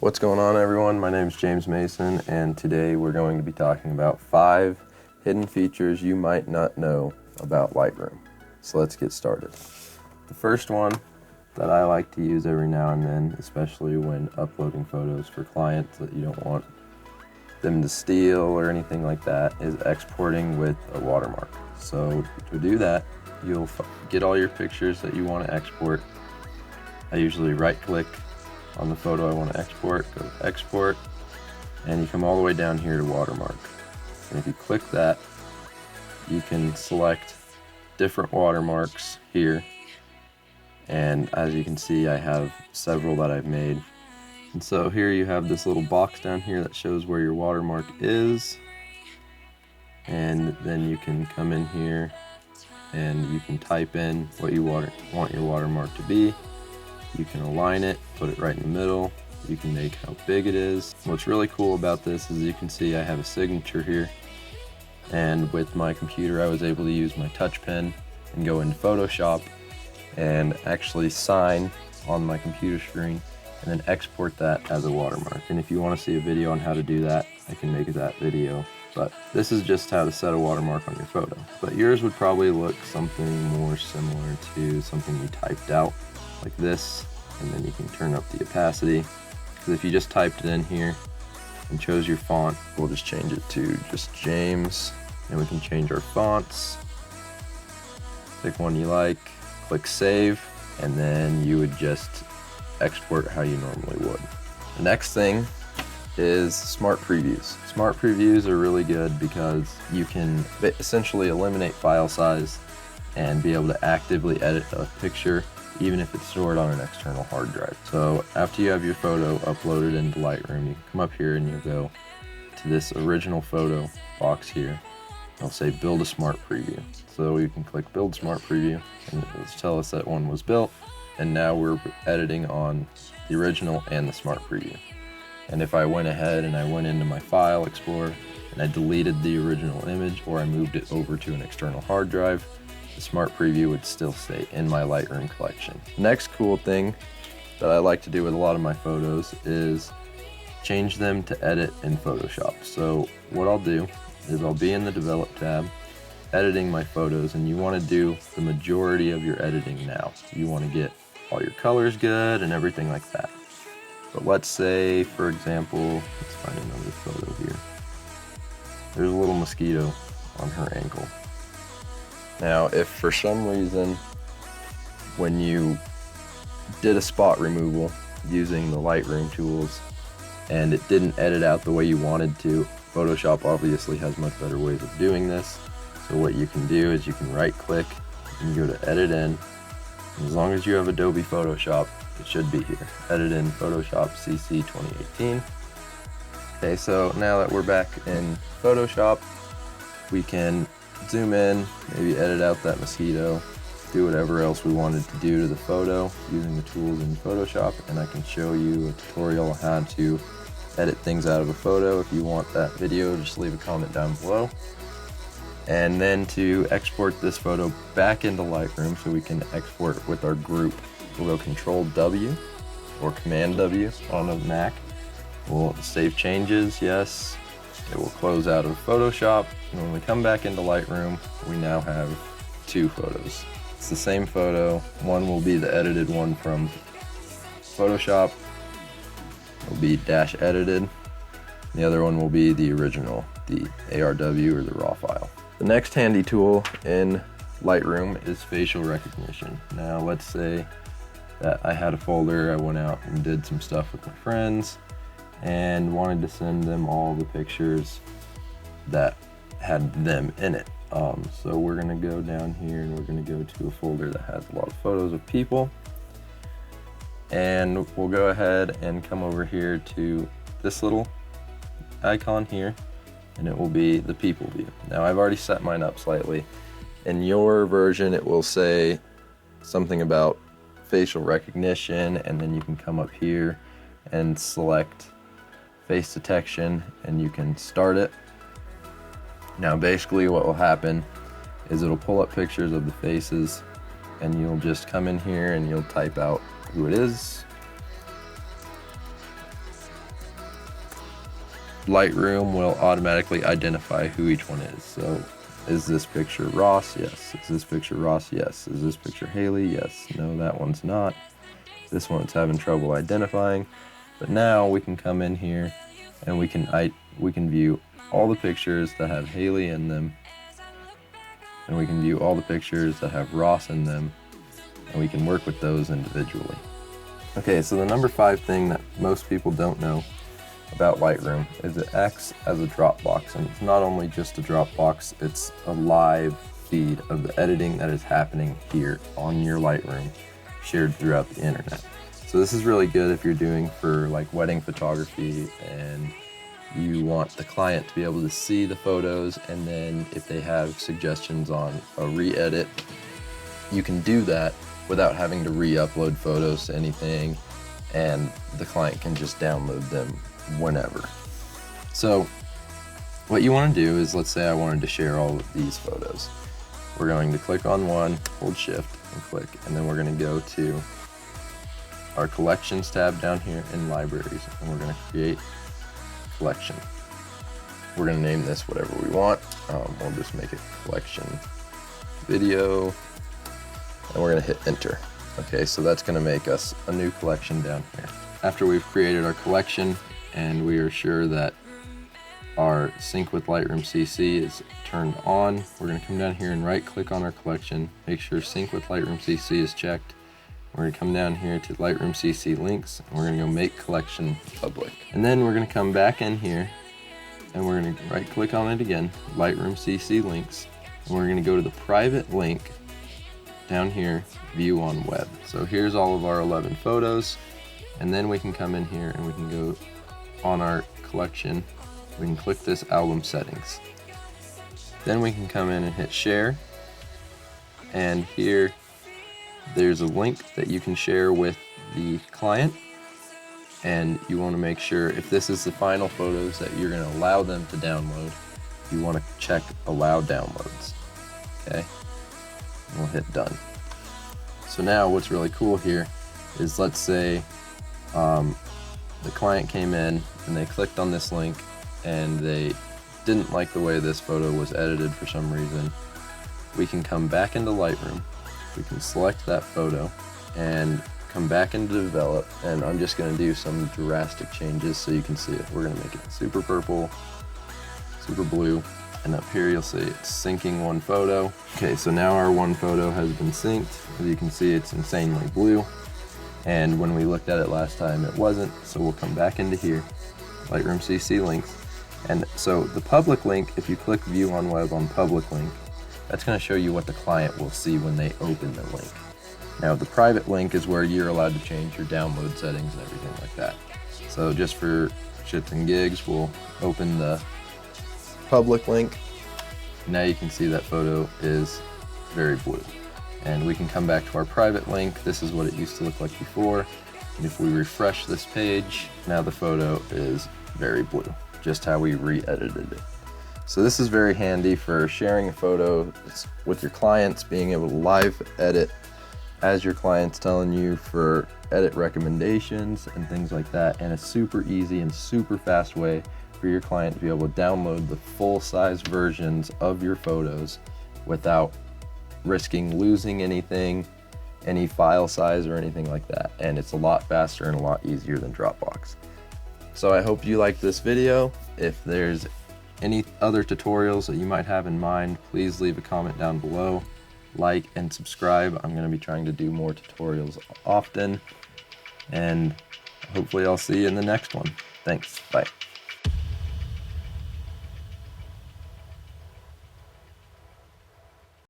What's going on, everyone? My name is James Mason, and today we're going to be talking about 5 hidden features you might not know about Lightroom. So let's get started. The first one that I like to use every now and then, especially when uploading photos for clients that you don't want them to steal or anything like that, is exporting with a watermark. So to do that, you'll get all your pictures that you want to export. I usually right-click on the photo I want to export, go to export, and you come all the way down here to watermark. And if you click that, you can select different watermarks here. And as you can see, I have several that I've made. And so here you have this little box down here that shows where your watermark is. And then you can come in here and you can type in what you want your watermark to be. You can align it, put it right in the middle. You can make how big it is. What's really cool about this is you can see I have a signature here. And with my computer, I was able to use my touch pen and go into Photoshop and actually sign on my computer screen and then export that as a watermark. And if you want to see a video on how to do that, I can make that video. But this is just how to set a watermark on your photo. But yours would probably look something more similar to something you typed out, like this, and then you can turn up the opacity. Because if you just typed it in here and chose your font, we'll just change it to just James, and we can change our fonts. Pick one you like, click save, and then you would just export how you normally would. The next thing is smart previews. Smart previews are really good because you can essentially eliminate file size and be able to actively edit a picture even if it's stored on an external hard drive. So after you have your photo uploaded into Lightroom, you can come up here and you'll go to this original photo box here. It'll say build a smart preview. So you can click build smart preview and it'll tell us that one was built, and now we're editing on the original and the smart preview. And if I went ahead and I went into my file explorer and I deleted the original image, or I moved it over to an external hard drive, the smart preview would still stay in my Lightroom collection. The next cool thing that I like to do with a lot of my photos is change them to edit in Photoshop. So what I'll do is I'll be in the develop tab, editing my photos, and you want to do the majority of your editing now. You want to get all your colors good and everything like that. But let's say, for example, let's find another photo here. There's a little mosquito on her ankle. Now, if for some reason, when you did a spot removal using the Lightroom tools and it didn't edit out the way you wanted to, Photoshop obviously has much better ways of doing this. So what you can do is you can right click and go to edit in. And as long as you have Adobe Photoshop, it should be here. Edit in Photoshop CC 2018. Okay, so now that we're back in Photoshop, we can zoom in, maybe edit out that mosquito, do whatever else we wanted to do to the photo using the tools in Photoshop, and I can show you a tutorial on how to edit things out of a photo. If you want that video, just leave a comment down below. And then to export this photo back into Lightroom so we can export it with our group, we'll go Control W or Command W on a Mac. We'll save changes, yes. It will close out of Photoshop, and when we come back into Lightroom, we now have 2 photos. It's the same photo. One will be the edited one from Photoshop. It'll be dash edited. The other one will be the original, the ARW or the raw file. The next handy tool in Lightroom is facial recognition. Now let's say that I had a folder, I went out and did some stuff with my friends and wanted to send them all the pictures that had them in it. So we're gonna go down here and we're gonna go to a folder that has a lot of photos of people. And we'll go ahead and come over here to this little icon here, and it will be the people view. Now I've already set mine up slightly. In your version, it will say something about facial recognition, and then you can come up here and select face detection and you can start it. Now basically what will happen is it'll pull up pictures of the faces, and you'll just come in here and you'll type out who it is. Lightroom will automatically identify who each one is. So is this picture Ross? Yes. Is this picture Ross? Yes. Is this picture Haley? Yes. No, that one's not. This one's having trouble identifying. But now we can come in here and we can view all the pictures that have Haley in them, and we can view all the pictures that have Ross in them, and we can work with those individually. Okay, so the number 5 thing that most people don't know about Lightroom is it acts as a Dropbox, and it's not only just a Dropbox, it's a live feed of the editing that is happening here on your Lightroom, shared throughout the internet. So this is really good if you're doing for like wedding photography and you want the client to be able to see the photos, and then if they have suggestions on a re-edit, you can do that without having to re-upload photos to anything, and the client can just download them whenever. So what you want to do is, let's say I wanted to share all of these photos. We're going to click on one, hold shift and click, and then we're going to go to our collections tab down here in libraries, and we're going to create collection. We're going to name this whatever we want. We'll just make it collection video, and we're going to hit enter. Okay, so that's going to make us a new collection down here. After we've created our collection and we are sure that our sync with Lightroom CC is turned on, we're going to come down here and right click on our collection, make sure sync with Lightroom CC is checked. We're going to come down here to Lightroom CC links, and we're going to go make collection public. And then we're going to come back in here and we're going to right click on it again, Lightroom CC links, and we're going to go to the private link down here, view on web. So here's all of our 11 photos, and then we can come in here and we can go on our collection, we can click this album settings. Then we can come in and hit share, and here there's a link that you can share with the client, and you want to make sure if this is the final photos that you're going to allow them to download, you want to check allow downloads. Okay, and we'll hit done. So now what's really cool here is, let's say the client came in and they clicked on this link and they didn't like the way this photo was edited for some reason. We can come back into Lightroom, we can select that photo and come back into develop, and I'm just going to do some drastic changes so you can see it. We're going to make it super purple, super blue, and up here you'll see it's syncing one photo. Okay, so now our one photo has been synced. As you can see, it's insanely blue, and when we looked at it last time it wasn't. So we'll come back into here, Lightroom CC links, and so the public link, if you click view on web on public link, that's going to show you what the client will see when they open the link. Now the private link is where you're allowed to change your download settings and everything like that. So just for shits and gigs, we'll open the public link. Now you can see that photo is very blue. And we can come back to our private link. This is what it used to look like before. And if we refresh this page, now the photo is very blue, just how we re-edited it. So this is very handy for sharing a photo with your clients, being able to live edit as your client's telling you for edit recommendations and things like that, and a super easy and super fast way for your client to be able to download the full-size versions of your photos without risking losing anything, any file size or anything like that. And it's a lot faster and a lot easier than Dropbox. So I hope you liked this video. If there's any other tutorials that you might have in mind, please leave a comment down below. Like and subscribe. I'm going to be trying to do more tutorials often, and hopefully I'll see you in the next one. Thanks. Bye.